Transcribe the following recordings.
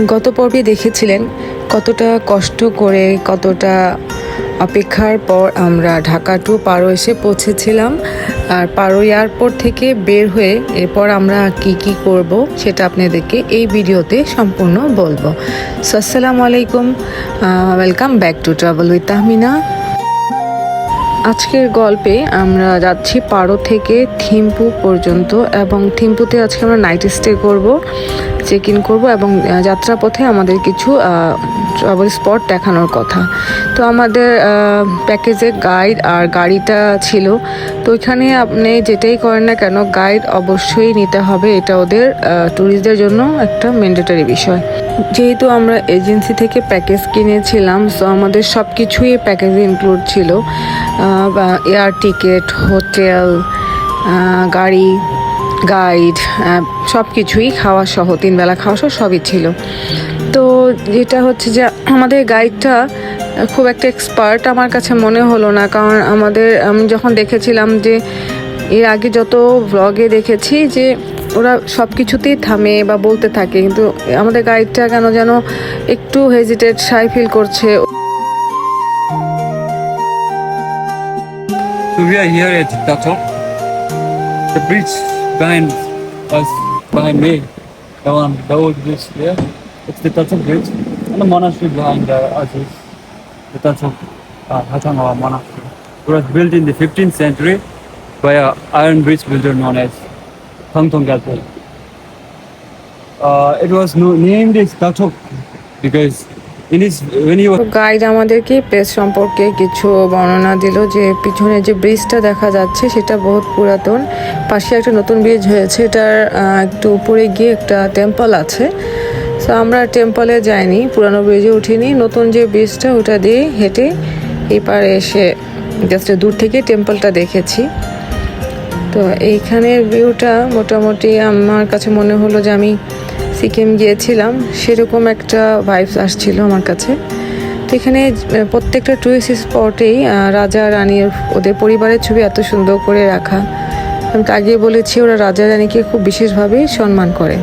গত পর্বে দেখেছিলেন কতটা কষ্ট করে কতটা অপেক্ষার পর আমরা ঢাকা টু পারো এসে পৌঁছেছিলাম। আর পারো এয়ারপোর্ট থেকে বের হয়ে এরপর আমরা কি করব সেটা আপনাদেরকে এই ভিডিওতে সম্পূর্ণ বলবো। সো আসসালামু আলাইকুম, welcome back to travel with Tahmina. আজকের গল্পে আমরা যাচ্ছি পারো থেকে থিম্পু পর্যন্ত, এবং থিম্পুতে আজকে আমরা নাইট স্টে করব, চেক ইন করবো, এবং যাত্রাপথে আমাদের কিছু ট্রাভেল স্পট দেখানোর কথা। তো আমাদের প্যাকেজে গাইড আর গাড়িটা ছিল, তো ওইখানে আপনি যেটাই করেন না কেন গাইড অবশ্যই নিতে হবে, এটা ওদের ট্যুরিস্টদের জন্য একটা ম্যান্ডেটরি বিষয়। যেহেতু আমরা এজেন্সি থেকে প্যাকেজ কিনেছিলাম, সো আমাদের সব কিছুই প্যাকেজে ইনক্লুড ছিল, এয়ার টিকিট, হোটেল, গাড়ি, গাইড, সব কিছুই খাওয়া সহ, 3 বেলা খাওয়া সহ সবই ছিল। তো যেটা হচ্ছে যে আমাদের গাইডটা খুব একটা এক্সপার্ট আমার কাছে মনে হলো না, কারণ আমি যখন দেখেছিলাম যে এর আগে যত ব্লগে দেখেছি যে ওরা সব কিছুতেই থামে বা বলতে থাকে, কিন্তু আমাদের গাইডটা কেন যেন একটু হেজিটেট, শাই ফিল করছে। So we are here at Dato. The bridge behind us, behind me, the old bridge there. It's the Dato bridge, and the monastery behind us is the Dato Hatangawa monastery. It was built in the 15th century by an iron bridge builder known as Thangthong Gyalpo. It was named as Dato because guide আমাদেরকে place সম্পর্কে কিছু বর্ণনা দিল, যে পিছনে যে ব্রিজটা দেখা যাচ্ছে সেটা বহুত পুরাতন, পাশে একটা নতুন ব্রিজ হয়েছে, এটার একটু উপরে গিয়ে একটা টেম্পল আছে। সো আমরা টেম্পলে যাইনি, পুরানো ব্রিজে উঠিনি, নতুন যে ব্রিজটা ওটা দিয়ে হেঁটে এই পারে এসে জাস্ট দূর থেকে টেম্পলটা দেখেছি। তো এইখানের ভিউটা মোটামুটি আমার কাছে মনে হলো যে আমি সিকিম গিয়েছিলাম সেরকম একটা ভাইবস আসছিল আমার কাছে। তো এখানে প্রত্যেকটা টুরিস্ট স্পটেই রাজা রানীর, ওদের পরিবারের ছবি এত সুন্দর করে রাখা। আমি তো আগেই বলেছি ওরা রাজা রানীকে খুব বিশেষভাবে সম্মান করে।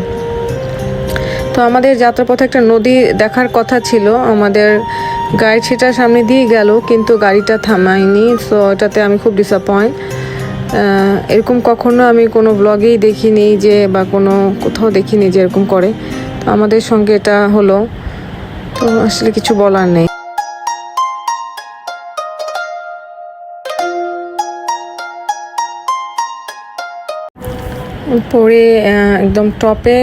তো আমাদের যাত্রাপথে একটা নদী দেখার কথা ছিল, আমাদের গাইড সেটা সামনে দিয়ে গেল কিন্তু গাড়িটা থামায়নি। সো এটাতে আমি খুব ডিসঅ্যাপয়েন্ট। এরকম কখনো আমি কোনো ব্লগেই দেখিনি যে, বা কোনো কোথাও দেখিনি যে এরকম করে। তো আমাদের সঙ্গে এটা হলো, তো আসলে কিছু বলার নেই। পরে একদম টপে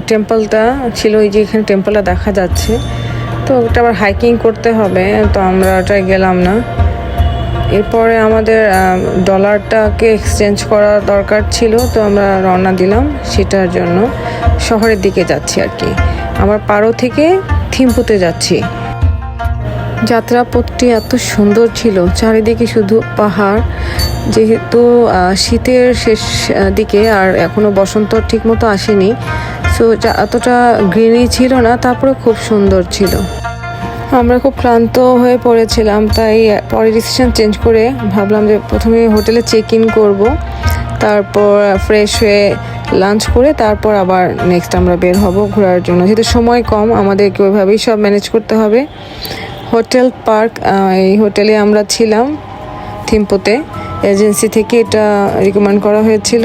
টেম্পলটা ছিল, এই যে এখানে টেম্পলটা দেখা যাচ্ছে। তো ওটা আবার হাইকিং করতে হবে, তো আমরা ওটাই গেলাম না। এরপরে আমাদের ডলারটাকে এক্সচেঞ্জ করা দরকার ছিল, তো আমরা রওনা দিলাম সেটার জন্য। শহরের দিকে যাচ্ছি আর কি, আমরা পারো থেকে থিম্পুতে যাচ্ছি। যাত্রাপথটি এত সুন্দর ছিল, চারিদিকে শুধু পাহাড়। যেহেতু শীতের শেষ দিকে আর এখনও বসন্ত ঠিকমতো আসেনি, সো এতটা গ্রিনারি ছিল না, তারপরে খুব সুন্দর ছিল। আমরা খুব ক্লান্ত হয়ে পড়েছিলাম, তাই পরে ডিসিশন চেঞ্জ করে ভাবলাম যে প্রথমে হোটেলে চেক ইন করবো, তারপর ফ্রেশ হয়ে লাঞ্চ করে তারপর আবার নেক্সট আমরা বের হব ঘোরার জন্য। যেহেতু সময় কম, আমাদেরকে ওইভাবেই সব ম্যানেজ করতে হবে। হোটেল পার্ক, এই হোটেলে আমরা ছিলাম থিম্পুতে, এজেন্সি থেকে এটা রিকমেন্ড করা হয়েছিল।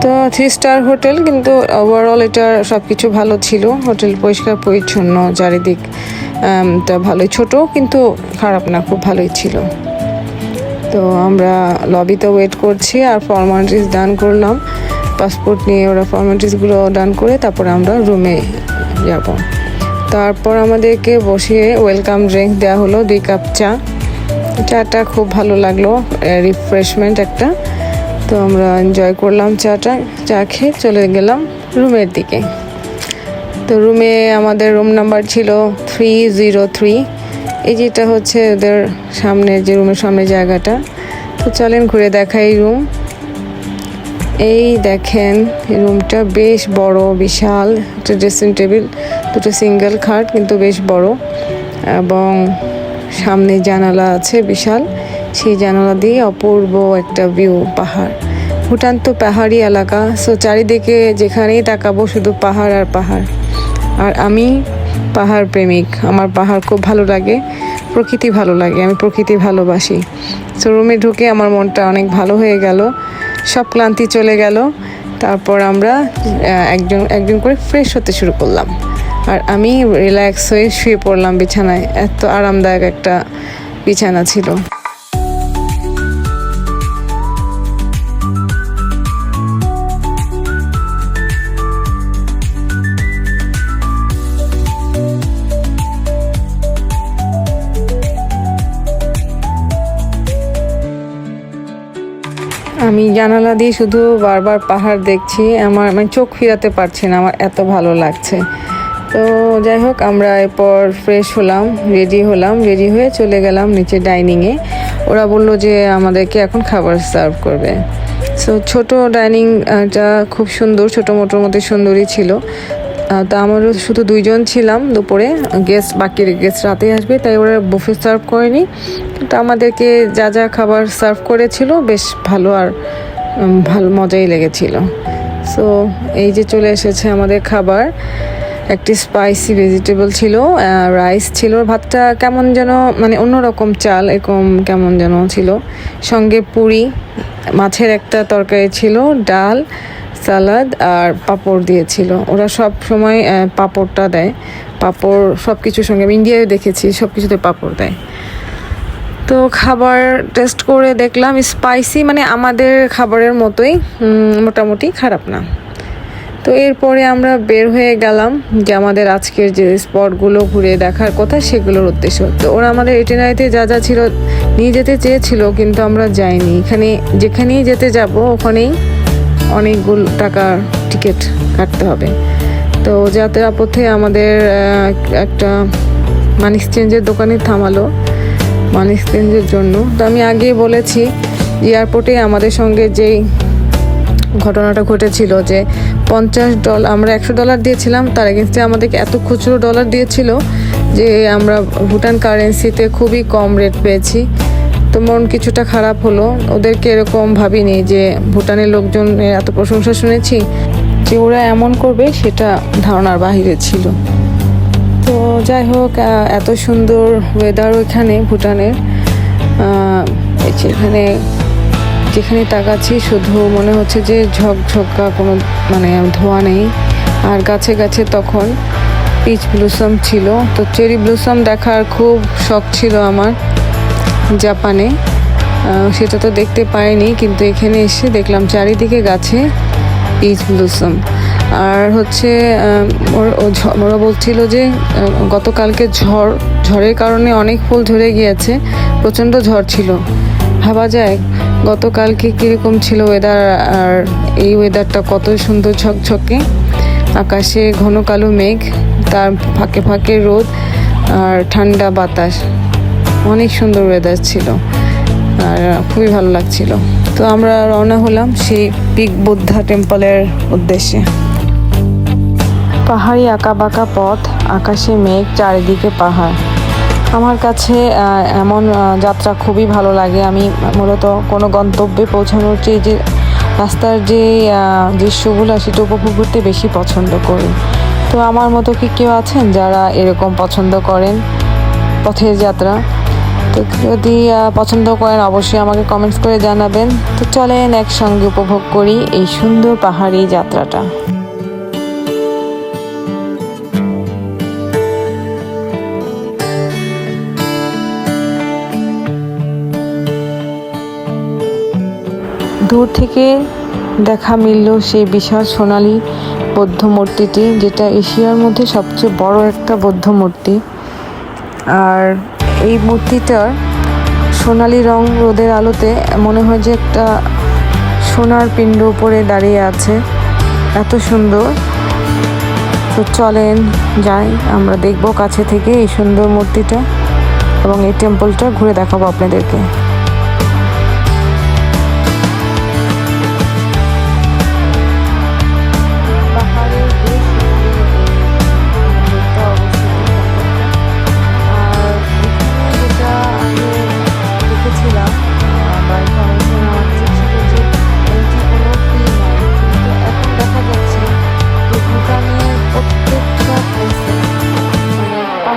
তো 3 স্টার হোটেল, কিন্তু ওভারঅল এটার সব কিছু ভালো ছিল। হোটেল পরিষ্কার পরিচ্ছন্ন, চারিদিক তা ভালোই, ছোট কিন্তু খারাপ না, খুব ভালোই ছিল। তো আমরা লবিতে ওয়েট করছি আর ফর্মালিটিস ডান করলাম, পাসপোর্ট নিয়ে ওরা ফর্মালিটিসগুলো ডান করে তারপরে আমরা রুমে যাব। তারপর আমাদেরকে বসিয়ে ওয়েলকাম ড্রিঙ্ক দেওয়া হলো, 2 কাপ চা। চাটা খুব ভালো লাগলো, রিফ্রেশমেন্ট একটা। তো আমরা এনজয় করলাম চা খেয়ে চলে গেলাম রুমের দিকে। তো রুমে আমাদের রুম নাম্বার ছিল 303। এই যেটা হচ্ছে ওদের সামনে, যে রুমের সামনে জায়গাটা। তো চলেন ঘুরে দেখাই রুম। এই দেখেন রুমটা বেশ বড়, বিশাল। একটা ড্রেসিং টেবিল, 2টো সিঙ্গেল খাট, কিন্তু বেশ বড়, এবং সামনে জানালা আছে বিশাল। সেই জানালা দিয়ে অপূর্ব একটা ভিউ, পাহাড়। ভুটান তো পাহাড়ি এলাকা, সো চারিদিকে যেখানেই তাকাবো শুধু পাহাড় আর পাহাড়। আর আমি পাহাড় প্রেমিক, আমার পাহাড় খুব ভালো লাগে, প্রকৃতি ভালো লাগে, আমি প্রকৃতি ভালোবাসি। তো রুমে ঢুকে আমার মনটা অনেক ভালো হয়ে গেল, সব ক্লান্তি চলে গেল। তারপর আমরা একজন একজন করে ফ্রেশ হতে শুরু করলাম, আর আমি রিল্যাক্স হয়ে শুয়ে পড়লাম বিছানায়। এত আরামদায়ক একটা বিছানা ছিল। আমি জানালা দিয়ে শুধু বারবার পাহাড় দেখছি, আমি চোখ ফিরাতে পারছি না, আমার এত ভালো লাগছে। তো যাই হোক, আমরা এরপর ফ্রেশ হলাম, রেডি হয়ে চলে গেলাম নিচে ডাইনিংয়ে। ওরা বললো যে আমাদেরকে এখন খাবার সার্ভ করবে। সো ছোট ডাইনিংটা খুব সুন্দর, ছোটো মোটোর মধ্যে সুন্দরই ছিল। তো আমারও শুধু 2 জন ছিলাম দুপুরে, বাকি গেস্ট রাতে আসবে, তাই ওরা বুফে সার্ভ করেনি। তো আমাদেরকে যা যা খাবার সার্ভ করেছিল বেশ ভালো, আর ভালো মজাই লেগেছিল। সো এই যে চলে এসেছে আমাদের খাবার। একটি স্পাইসি ভেজিটেবল ছিল, রাইস ছিল, ভাতটা কেমন যেন মানে অন্যরকম চাল এরকম কেমন যেন ছিল, সঙ্গে পুরি, মাছের একটা তরকারি ছিল, ডাল, সালাদ আর পাঁপড় দিয়েছিল। ওরা সব সময় পাঁপড়টা দেয়, পাঁপড় সব কিছুর সঙ্গে, আমি ইন্ডিয়ায় দেখেছি সব কিছুতে পাঁপড় দেয়। তো খাবার টেস্ট করে দেখলাম স্পাইসি, মানে আমাদের খাবারের মতোই, মোটামুটি খারাপ না। তো এরপরে আমরা বের হয়ে গেলাম যে আমাদের আজকের যে স্পটগুলো ঘুরে দেখার কথা সেগুলোর উদ্দেশ্য। তো ওরা আমাদের ইটিনারিতে যা যা ছিল নিয়ে যেতে চেয়েছিল, কিন্তু আমরা যাইনি। যেখানেই যেতে যাব ওখানেই অনেকগুলো টাকার টিকিট কাটতে হবে। তো যাত্রা পথে আমাদের একটা মানি এক্সচেঞ্জের দোকানে থামালো মানি এক্সচেঞ্জের জন্য। তো আমি আগেই বলেছি এয়ারপোর্টে আমাদের সঙ্গে যেই ঘটনাটা ঘটেছিল যে $50, আমরা $100 দিয়েছিলাম, তার এগেনস্টে আমাদেরকে এত খুচরো ডলার দিয়েছিল যে আমরা ভুটান কারেন্সিতে খুবই কম রেট পেয়েছি। তো মন কিছুটা খারাপ হলো, ওদেরকে এরকম ভাবিনি যে ভুটানের লোকজন এত প্রশংসা শুনেছি যে ওরা এমন করবে, সেটা ধারণার বাহিরে ছিল। তো যাই হোক, এত সুন্দর ওয়েদার ওইখানে ভুটানের, এখানে যেখানে তাকাচ্ছি শুধু মনে হচ্ছে যে ঝকঝকা কোনো মানে ধোঁয়া নেই। আর গাছে গাছে তখন পিচ ব্লুসম ছিল। তো চেরি ব্লুসম দেখার খুব শখ ছিল আমার জাপানে, সেটা তো দেখতে পাইনি, কিন্তু এখানে এসে দেখলাম চারিদিকে গাছে পিচ ব্লুসম। আর হচ্ছে ওরা বলছিল যে গতকালকে ঝড়ের কারণে অনেক ফুল ঝরে গিয়েছে, প্রচণ্ড ঝড় ছিল। ভাবা যায় গতকালকে কীরকম ছিল ওয়েদার, আর এই ওয়েদারটা কত সুন্দর ঝকঝকে, আকাশে ঘন কালো মেঘ, তার ফাঁকে ফাঁকে রোদ আর ঠান্ডা বাতাস, অনেক সুন্দর ওয়েদার ছিল আর খুবই ভালো লাগছিল। তো আমরা রওনা হলাম সেই পিক বুদ্ধা টেম্পলের উদ্দেশ্যে। পাহাড়ি আঁকাবাঁকা পথ, আকাশে মেঘ, চারিদিকে পাহাড়। আমার কাছে এমন যাত্রা খুবই ভালো লাগে। আমি মূলত কোনো গন্তব্যে পৌঁছানোর চেয়ে যে রাস্তার যে দৃশ্যগুলো সেটা উপভোগ করতে বেশি পছন্দ করি। তো আমার মতো কি কেউ আছেন যারা এরকম পছন্দ করেন পথের যাত্রা? তো যদি পছন্দ করেন অবশ্যই আমাকে কমেন্টস করে জানাবেন। তো চলেন একসঙ্গে উপভোগ করি এই সুন্দর পাহাড়ি যাত্রাটা। দূর থেকে দেখা মিলল সেই বিশাল সোনালী বৌদ্ধ মূর্তিটি, যেটা এশিয়ার মধ্যে সবচেয়ে বড় একটা বৌদ্ধ মূর্তি। আর এই মূর্তিটার সোনালী রং রোদের আলোতে মনে হয় যে একটা সোনার পিণ্ড উপরে দাঁড়িয়ে আছে, এত সুন্দর। তো চলেন যাই, আমরা দেখব কাছে থেকে এই সুন্দর মূর্তিটা এবং এই টেম্পলটা ঘুরে দেখাবো আপনাদেরকে।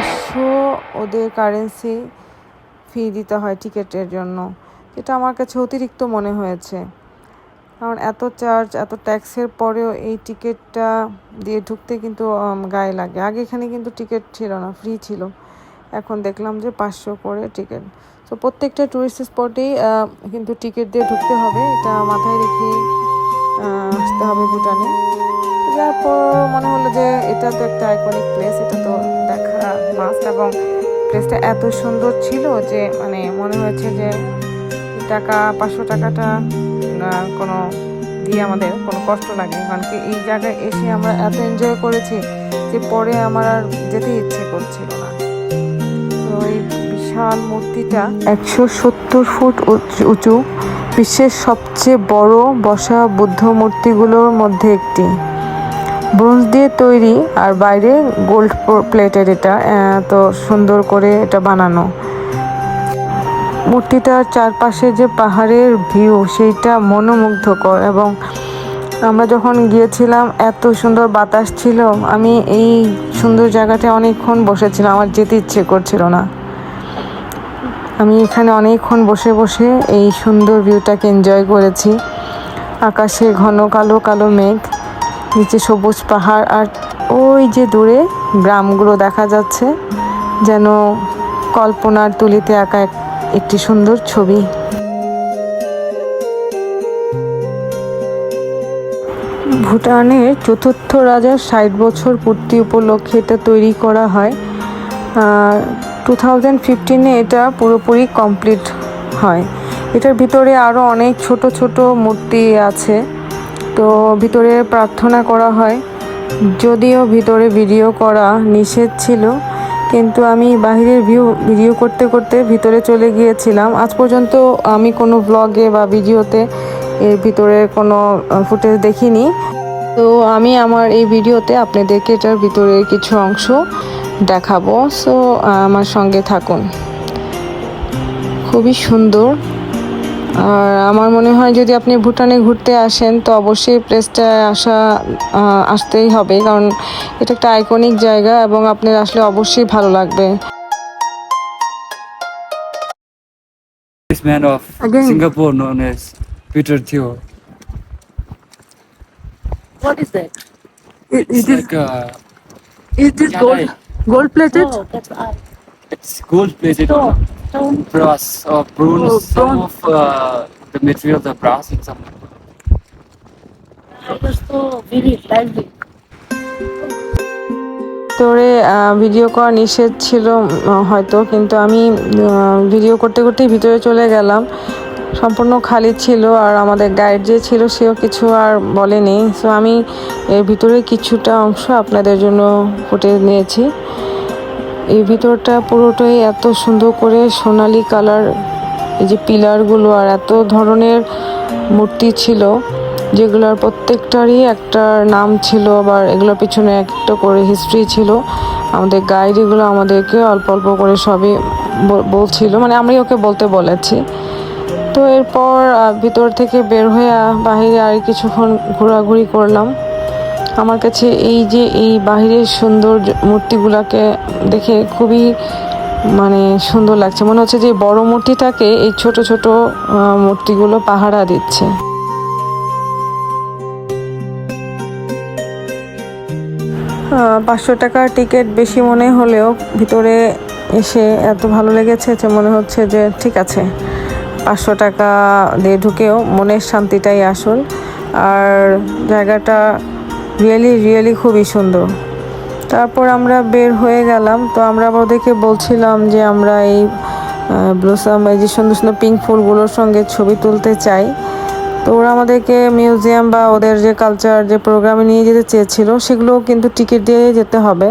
500 ওদের কারেন্সি ফি দিতে হয় টিকিটের জন্য, এটা আমার কাছে অতিরিক্ত মনে হয়েছে। কারণ এত চার্জ, এত ট্যাক্সের পরেও এই টিকিটটা দিয়ে ঢুকতে কিন্তু গায়ে লাগে। আগে এখানে কিন্তু টিকিট ছিল না, ফ্রি ছিল। এখন দেখলাম যে 500 করে টিকিট। তো প্রত্যেকটা টুরিস্ট স্পটেই কিন্তু টিকিট দিয়ে ঢুকতে হবে, এটা মাথায় রেখে আসতে হবে ভুটানে। তারপর মনে হলো যে এটা তো একটা আইকনিক প্লেস, এটা তো দেখা মাস্ট। এবং প্লেসটা এত সুন্দর ছিল যে মানে মনে হয়েছে যে টাকা 500 টাকাটা কোনো দিয়ে আমাদের কোনো কষ্ট লাগে, কারণ কি এই জায়গায় এসে আমরা এত এনজয় করেছি যে পরে আমার আর যেতে ইচ্ছে করছিল না। তো এই বিশাল মূর্তিটা 170 ফুট উঁচু, বিশ্বের সবচেয়ে বড় বসা বুদ্ধ মূর্তিগুলোর মধ্যে একটি। ব্রোঞ্জ দিয়ে তৈরি আর বাইরে গোল্ড প্লেটের, এটা তো সুন্দর করে এটা বানানো। মূর্তিটার চারপাশে যে পাহাড়ের ভিউ সেইটা মনোমুগ্ধকর। এবং আমরা যখন গিয়েছিলাম এত সুন্দর বাতাস ছিল, আমি এই সুন্দর জায়গাটায় অনেকক্ষণ বসেছিলাম, আমার যেতে ইচ্ছে করছিল না। আমি এখানে অনেকক্ষণ বসে বসে এই সুন্দর ভিউটাকে এনজয় করেছি। আকাশে ঘন কালো কালো মেঘ, নিচে সবুজ পাহাড়, আর ওই যে দূরে গ্রামগুলো দেখা যাচ্ছে, যেন কল্পনার তুলিতে আঁকা একটি সুন্দর ছবি। ভুটানের চতুর্থ রাজার 60 বছর পূর্তি উপলক্ষে এটা তৈরি করা হয়। 2015-এ এটা পুরোপুরি কমপ্লিট হয়। এটার ভিতরে আরও অনেক ছোট ছোট মূর্তি আছে, তো ভিতরে প্রার্থনা করা হয়। যদিও ভিতরে ভিডিও করা নিষেধ ছিল, কিন্তু আমি বাহিরের ভিডিও করতে করতে ভিতরে চলে গিয়েছিলাম। আজ পর্যন্ত আমি কোনো ব্লগে বা ভিডিওতে এর ভিতরের কোনো ফুটেজ দেখিনি। তো আমি আমার এই ভিডিওতে আপনাদেরকে এটার ভিতরের কিছু অংশ দেখাবো। সো আমার সঙ্গে থাকুন। খুবই সুন্দর। আর আমার মনে হয় যদি আপনি ভুটানে ঘুরতে আসেন তো অবশ্যই প্লেসটায় আসতেই হবে, কারণ এটা একটা আইকনিক জায়গা এবং আপনার আসলে অবশ্যই ভালো লাগবে। This man of Singapore known as Peter Thiel. What is that? It's like Is this gold plated? Oh, that's art. it's gold plated Stone. brass or bronze. Some of the materials are brass and some. I was so vivid, lively. ভিতরে video করা নিষেধ ছিল হয়তো, কিন্তু আমি video করতে করতেই ভিতরে চলে গেলাম। সম্পূর্ণ খালি ছিল, আর আমাদের গাইড যে ছিল সেও কিছু আর বলেনি। সো আমি এর ভিতরে কিছুটা অংশ আপনাদের জন্য ফুটেজ নিয়েছি। এই ভিতরটা পুরোটাই এত সুন্দর করে সোনালি কালার, এই যে পিলারগুলো, আর এত ধরনের মূর্তি ছিল যেগুলোর প্রত্যেকটারই একটা নাম ছিল, আবার এগুলোর পিছনে একটা করে হিস্ট্রি ছিল। আমাদের গাইড এগুলো আমাদেরকে অল্প অল্প করে সবই বলছিল, মানে আমি ওকে বলতে বলেছি। তো এরপর ভিতর থেকে বের হয়ে বাহিরে আর কিছুক্ষণ ঘোরাঘুরি করলাম। আমার কাছে এই বাহিরের সুন্দর মূর্তিগুলোকে দেখে খুবই মানে সুন্দর লাগছে। মনে হচ্ছে যে বড় মূর্তিটাকে এই ছোট ছোট মূর্তিগুলো পাহারা দিচ্ছে। 500 টাকার টিকিট বেশি মনে হলেও ভিতরে এসে এত ভালো লেগেছে যে মনে হচ্ছে যে ঠিক আছে, 500 টাকা দিয়ে ঢুকেও মনের শান্তিটাই আসল। আর জায়গাটা রিয়েলি খুবই সুন্দর। তারপর আমরা বের হয়ে গেলাম। তো আমরা ওদেরকে বলছিলাম যে আমরা এই ব্লসম, এই যে সুন্দর সুন্দর পিঙ্ক ফুলগুলোর সঙ্গে ছবি তুলতে চাই। তো ওরা আমাদেরকে মিউজিয়াম বা ওদের যে কালচার যে প্রোগ্রামে নিয়ে যেতে চেয়েছিল, সেগুলো কিন্তু টিকিট দিয়ে যেতে হবে।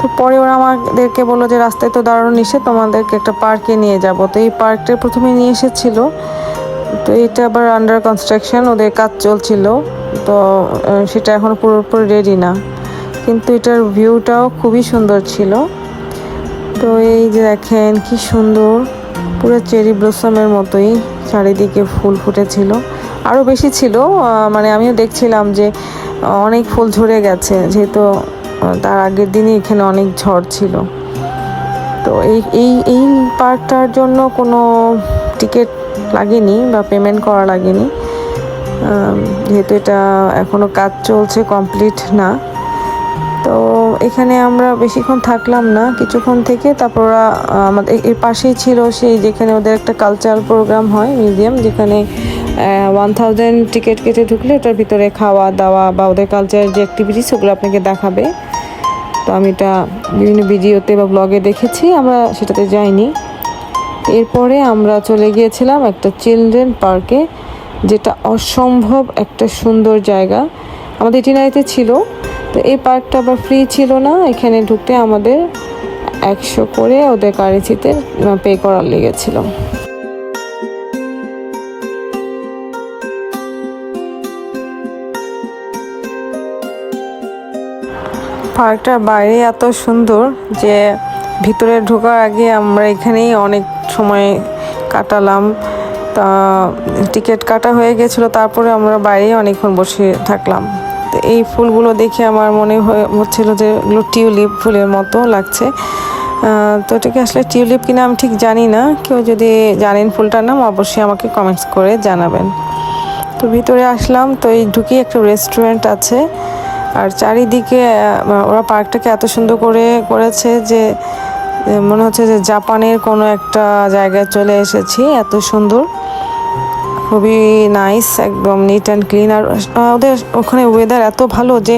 তো পরে ওরা আমাদেরকে বললো যে রাস্তায় তো দাঁড়ানো নিষেধ, তোমাদেরকে একটা পার্কে নিয়ে যাব। তো এই পার্কটা প্রথমে নিয়ে এসেছিল, তো এটা আবার আন্ডার কনস্ট্রাকশন, ওদের কাজ চলছিল, তো সেটা এখন পুরোপুরি রেডি না। কিন্তু এটার ভিউটাও খুবই সুন্দর ছিল। তো এই যে দেখেন কি সুন্দর, পুরো চেরি ব্লসমের মতোই চারিদিকে ফুল ফুটেছিল, আরও বেশি ছিল। মানে আমিও দেখছিলাম যে অনেক ফুল ঝরে গেছে, যেহেতু তার আগের দিনই এখানে অনেক ঝড় ছিল। তো এই পার্কটার জন্য কোনো টিকিট লাগেনি বা পেমেন্ট করা লাগেনি, যেহেতু এটা এখনও কাজ চলছে, কমপ্লিট না। তো এখানে আমরা বেশিক্ষণ থাকলাম না, কিছুক্ষণ থেকে তারপর ওরা আমাদের এর পাশেই ছিল সেই যেখানে ওদের একটা কালচারাল প্রোগ্রাম হয়, মিউজিয়াম, যেখানে 1000 টিকিট কেটে ঢুকলে এটার ভিতরে খাওয়া দাওয়া বা ওদের কালচারাল যে অ্যাক্টিভিটিস ওগুলো আপনাকে দেখাবে। তো আমি এটা বিভিন্ন ভিডিওতে বা ব্লগে দেখেছি, আমরা সেটাতে যাইনি। এরপরে আমরা চলে গিয়েছিলাম একটা চিলড্রেন পার্কে, যেটা অসম্ভব একটা সুন্দর জায়গা, আমাদের ইটিনারিতে ছিল। তো এই পার্কটা আবার ফ্রি ছিল না, এখানে ঢুকতে আমাদের 100 করে ওদের কারেন্সিতে পে করার লেগেছিল। পার্কটার বাইরে এত সুন্দর যে ভিতরে ঢোকার আগে আমরা এখানেই অনেক সময় কাটালাম। তা টিকিট কাটা হয়ে গেছিলো, তারপরে আমরা বাইরে অনেকক্ষণ বসে থাকলাম। তো এই ফুলগুলো দেখে আমার মনে হচ্ছিল যে এগুলো টিউলিপ ফুলের মতো লাগছে। তো এটাকে আসলে টিউলিপ কিনা আমি ঠিক জানি না, কেউ যদি জানেন ফুলটার নাম অবশ্যই আমাকে কমেন্টস করে জানাবেন। তো ভিতরে আসলাম, তো এই ঢুকি একটা রেস্টুরেন্ট আছে, আর চারিদিকে ওরা পার্কটাকে এত সুন্দর করে করেছে যে মনে হচ্ছে যে জাপানের কোনো একটা জায়গায় চলে এসেছি, এত সুন্দর, খুবই নাইস, একদম নিট অ্যান্ড ক্লিন। আর ওদের ওখানে ওয়েদার এত ভালো যে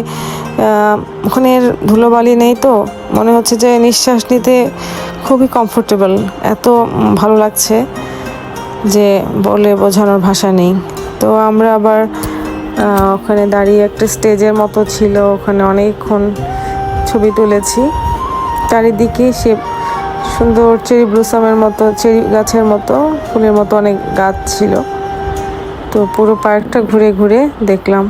ওখানে ধুলোবালি নেই, তো মনে হচ্ছে যে নিঃশ্বাস নিতে খুবই কমফোর্টেবল, এত ভালো লাগছে যে বলে বোঝানোর ভাষা নেই। তো আমরা আবার ওখানে দাঁড়িয়ে একটা স্টেজের মতো ছিল, ওখানে অনেকক্ষণ ছবি তুলেছি। চারিদিকে সে সুন্দর চেরি ব্লসমের মতো, চেরি গাছের মতো, ফুলের মতো অনেক গাছ ছিল। তো পুরো পার্কটা ঘুরে ঘুরে দেখলাম।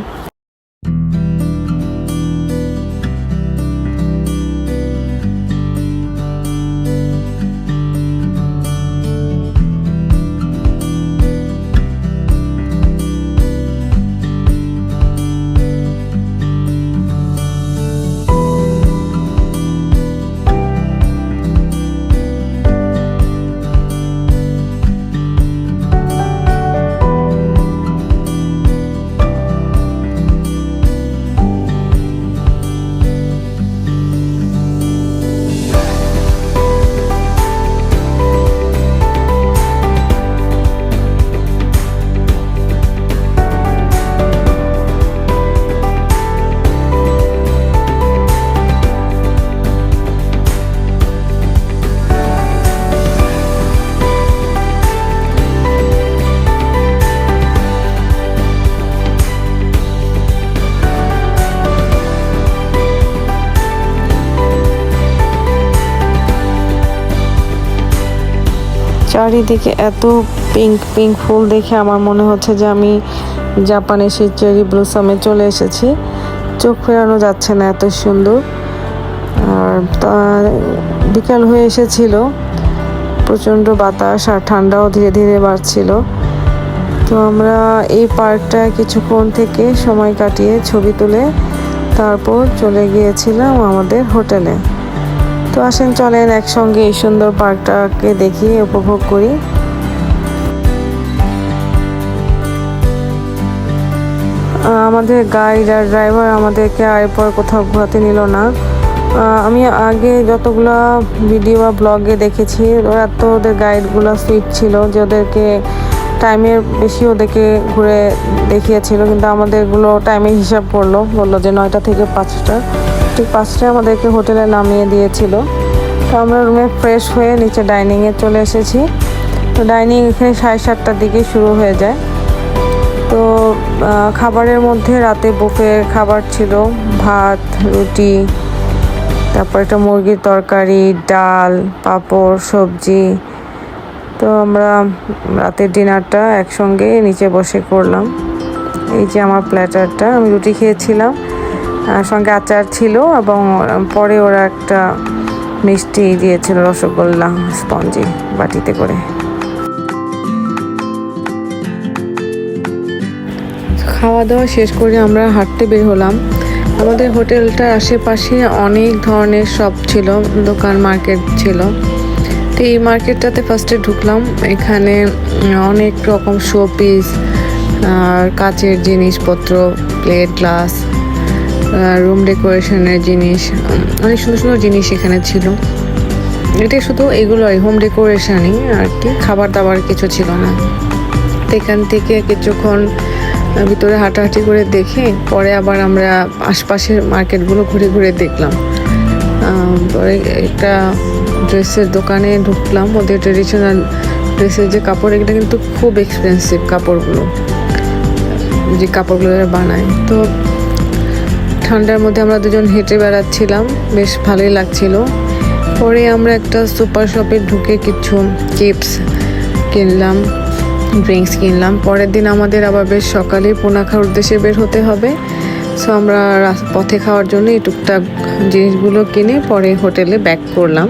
চারিদিকে এত পিঙ্ক পিঙ্ক ফুল দেখে আমার মনে হচ্ছে যে আমি জাপানে সেই চেরি ব্লসমে চলে এসেছি, চোখ ফেরানো যাচ্ছে না, এত সুন্দর। আর বিকাল হয়ে এসেছিল, প্রচণ্ড বাতাস আর ঠান্ডাও ধীরে ধীরে বাড়ছিল। তো আমরা এই পার্কটা কিছুক্ষণ থেকে সময় কাটিয়ে ছবি তুলে তারপর চলে গিয়েছিলাম আমাদের হোটেলে। তো আসেন, চলেন একসঙ্গে এই সুন্দর পার্কটাকে দেখি, উপভোগ করি। আমাদের গাইড আর ড্রাইভার আমাদেরকে আর এরপর কোথাও ঘোরাতে নিল না। আমি আগে যতগুলো ভিডিও বা ব্লগে দেখেছি, ওরা তো ওদের গাইডগুলো সুইট ছিল যে ওদেরকে টাইমের বেশি ওদেরকে ঘুরে দেখিয়েছিল, কিন্তু আমাদেরগুলো টাইমের হিসাব করলো, বললো যে 9টা থেকে 5টা, ঠিক 5টায় আমাদেরকে হোটেলে নামিয়ে দিয়েছিল। তো আমরা রুমে ফ্রেশ হয়ে নিচে ডাইনিংয়ে চলে এসেছি। তো ডাইনিং এখানে 7:30টার দিকে শুরু হয়ে যায়। তো খাবারের মধ্যে রাতে বুফে খাবার ছিল, ভাত, রুটি, তারপর একটা মুরগির তরকারি, ডাল, পাঁপড়, সবজি। তো আমরা রাতের ডিনারটা একসঙ্গে নিচে বসে করলাম। এই যে আমার প্ল্যাটারটা, আমি রুটি খেয়েছিলাম, সঙ্গে আচার ছিল, এবং পরে ওরা একটা মিষ্টি দিয়েছিল, রসগোল্লা, স্পঞ্জি বাটিতে করে। খাওয়া দাওয়া শেষ করে আমরা হাঁটতে বের হলাম। আমাদের হোটেলটার আশেপাশে অনেক ধরনের শপ ছিল, দোকান, মার্কেট ছিল। তো এই মার্কেটটাতে ফার্স্টে ঢুকলাম, এখানে অনেক রকম শো পিস আর কাচের জিনিসপত্র, প্লেট, গ্লাস, রুম ডেকোরেশনের জিনিস, অনেক সুন্দর সুন্দর জিনিস এখানে ছিল। এটা শুধু এগুলোই হোম ডেকোরেশনই আর কি, খাবার দাবার কিছু ছিল না। তো এখান থেকে কিছুক্ষণ ভিতরে হাঁটাহাঁটি করে দেখে পরে আবার আমরা আশপাশের মার্কেটগুলো ঘুরে ঘুরে দেখলাম। পরে একটা ড্রেসের দোকানে ঢুকলাম, ওদের ট্রেডিশনাল ড্রেসের যে কাপড়, এগুলো কিন্তু খুব এক্সপেন্সিভ কাপড়গুলো, যে কাপড়গুলো বানায়। তো ঠান্ডার মধ্যে আমরা দুজন হেঁটে বেড়াচ্ছিলাম, বেশ ভালোই লাগছিল। পরে আমরা একটা সুপার শপে ঢুকে কিছু চিপস কিনলাম, ড্রিঙ্কস কিনলাম। পরের দিন আমাদের আবার বেশ সকালে পোনা খাওয়ার উদ্দেশ্যে বের হতে হবে। সো আমরা পথে খাওয়ার জন্য এই টুকটাক জিনিসগুলো কিনে পরে হোটেলে ব্যাক করলাম।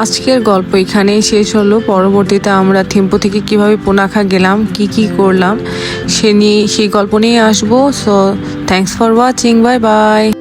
আজকের গল্প এখানেই শেষ হলো। পরবর্তীতে আমরা থিম্পু থেকে কিভাবে পুনাখা গেলাম, কি করলাম সেই গল্প নিয়ে আসবো। So thanks for watching, bye bye.